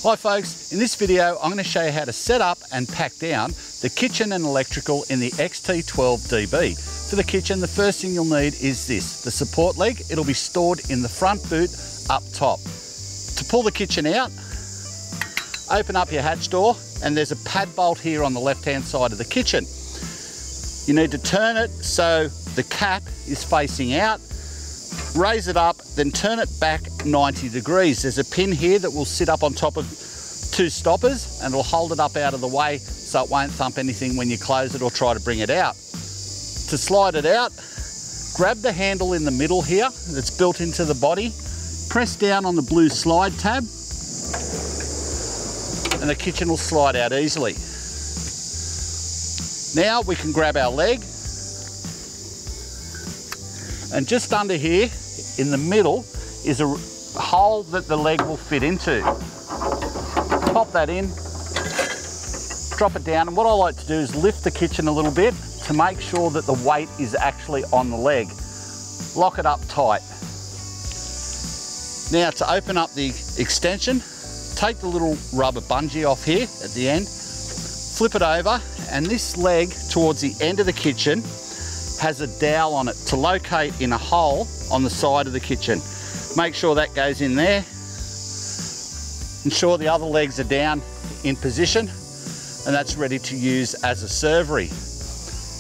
Hi folks, in this video I'm going to show you how to set up and pack down the kitchen and electrical in the XT12DB. For the kitchen, the first thing you'll need is this, the support leg. It'll be stored in the front boot up top. To pull the kitchen out, open up your hatch door and there's a pad bolt here on the left hand side of the kitchen. You need to turn it so the cap is facing out, raise it up, then turn it back 90 degrees. There's a pin here that will sit up on top of two stoppers and it'll hold it up out of the way so it won't thump anything when you close it or try to bring it out. To slide it out, grab the handle in the middle here that's built into the body, press down on the blue slide tab and the kitchen will slide out easily. Now we can grab our leg, and just under here in the middle is a hole that the leg will fit into. Pop that in, drop it down, and what I like to do is lift the kitchen a little bit to make sure that the weight is actually on the leg. Lock it up tight. Now to open up the extension, take the little rubber bungee off here at the end, flip it over, and this leg towards the end of the kitchen has a dowel on it to locate in a hole on the side of the kitchen. Make sure that goes in there. Ensure the other legs are down in position and that's ready to use as a servery.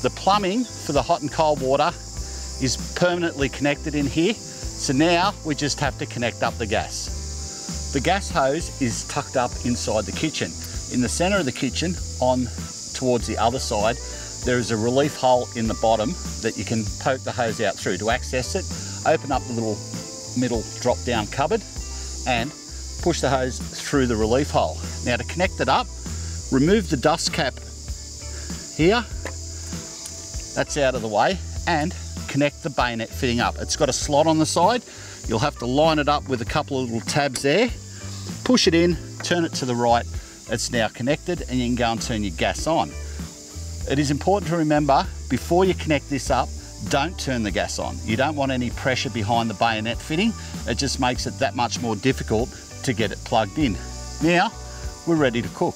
The plumbing for the hot and cold water is permanently connected in here, so now we just have to connect up the gas. The gas hose is tucked up inside the kitchen. In the center of the kitchen, on towards the other side, there is a relief hole in the bottom that you can poke the hose out through. To access it, open up the little middle drop down cupboard and push the hose through the relief hole. Now to connect it up, remove the dust cap here, that's out of the way, and connect the bayonet fitting up. It's got a slot on the side. You'll have to line it up with a couple of little tabs there, push it in, turn it to the right. It's now connected and you can go and turn your gas on. It is important to remember, before you connect this up, don't turn the gas on. You don't want any pressure behind the bayonet fitting. It just makes it that much more difficult to get it plugged in. Now, we're ready to cook.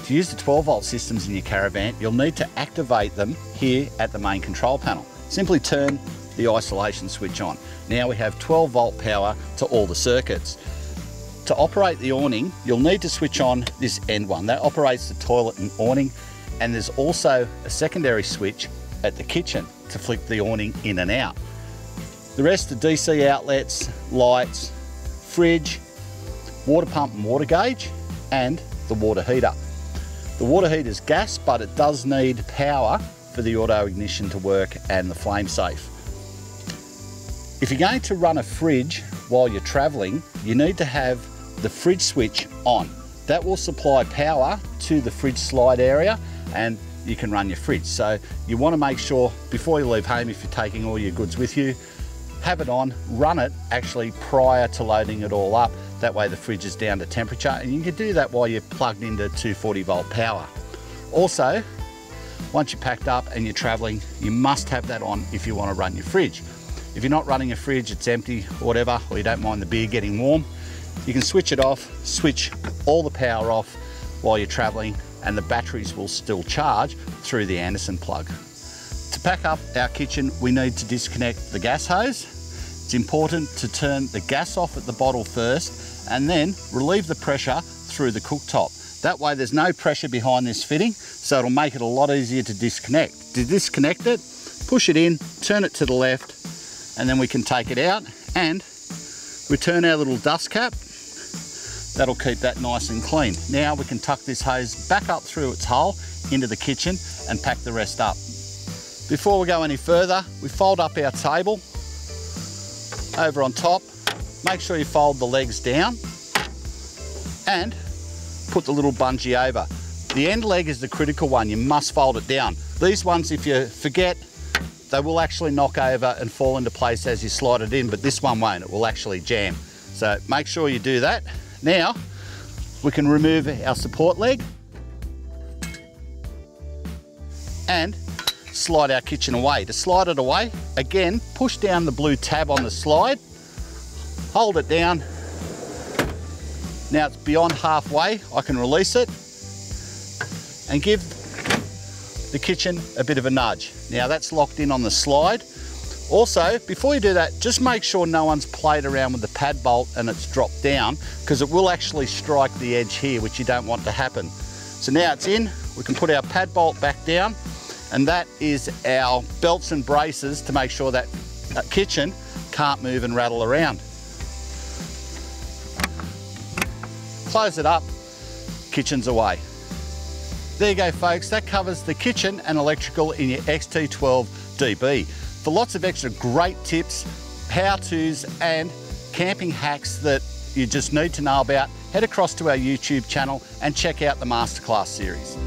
To use the 12 volt systems in your caravan, you'll need to activate them here at the main control panel. Simply turn the isolation switch on. Now we have 12 volt power to all the circuits. To operate the awning, you'll need to switch on this end one. That operates the toilet and awning, and there's also a secondary switch at the kitchen to flick the awning in and out. The rest are DC outlets, lights, fridge, water pump and water gauge, and the water heater. The water heater is gas, but it does need power for the auto ignition to work and the flame safe. If you're going to run a fridge while you're traveling, you need to have the fridge switch on. That will supply power to the fridge slide area and you can run your fridge. So you want to make sure before you leave home, if you're taking all your goods with you, have it on, run it actually prior to loading it all up. That way the fridge is down to temperature, and you can do that while you're plugged into 240 volt power. Also, once you're packed up and you're traveling, you must have that on if you want to run your fridge. If you're not running a fridge, it's empty or whatever, or you don't mind the beer getting warm, you can switch it off, switch all the power off while you're traveling, and the batteries will still charge through the Anderson plug. To pack up our kitchen, we need to disconnect the gas hose. It's important to turn the gas off at the bottle first and then relieve the pressure through the cooktop. That way there's no pressure behind this fitting, so it'll make it a lot easier to disconnect. To disconnect it, push it in, turn it to the left, and then we can take it out and return our little dust cap. That'll keep that nice and clean. Now we can tuck this hose back up through its hole into the kitchen and pack the rest up. Before we go any further, we fold up our table over on top. Make sure you fold the legs down and put the little bungee over. The end leg is the critical one. You must fold it down. These ones, if you forget, they will actually knock over and fall into place as you slide it in, but this one won't. It will actually jam. So make sure you do that. Now we can remove our support leg and slide our kitchen away. To slide it away, again, push down the blue tab on the slide, hold it down, Now it's beyond halfway, I can release it and give the kitchen a bit of a nudge. Now that's locked in on the slide. Also, before you do that, just make sure no one's played around with the pad bolt and it's dropped down, because it will actually strike the edge here, which you don't want to happen. So now it's in, we can put our pad bolt back down, and that is our belts and braces to make sure that kitchen can't move and rattle around. Close it up, kitchen's away. There you go folks, that covers the kitchen and electrical in your XT12DB. For lots of extra great tips, how-tos and camping hacks that you just need to know about, head across to our YouTube channel and check out the Masterclass series.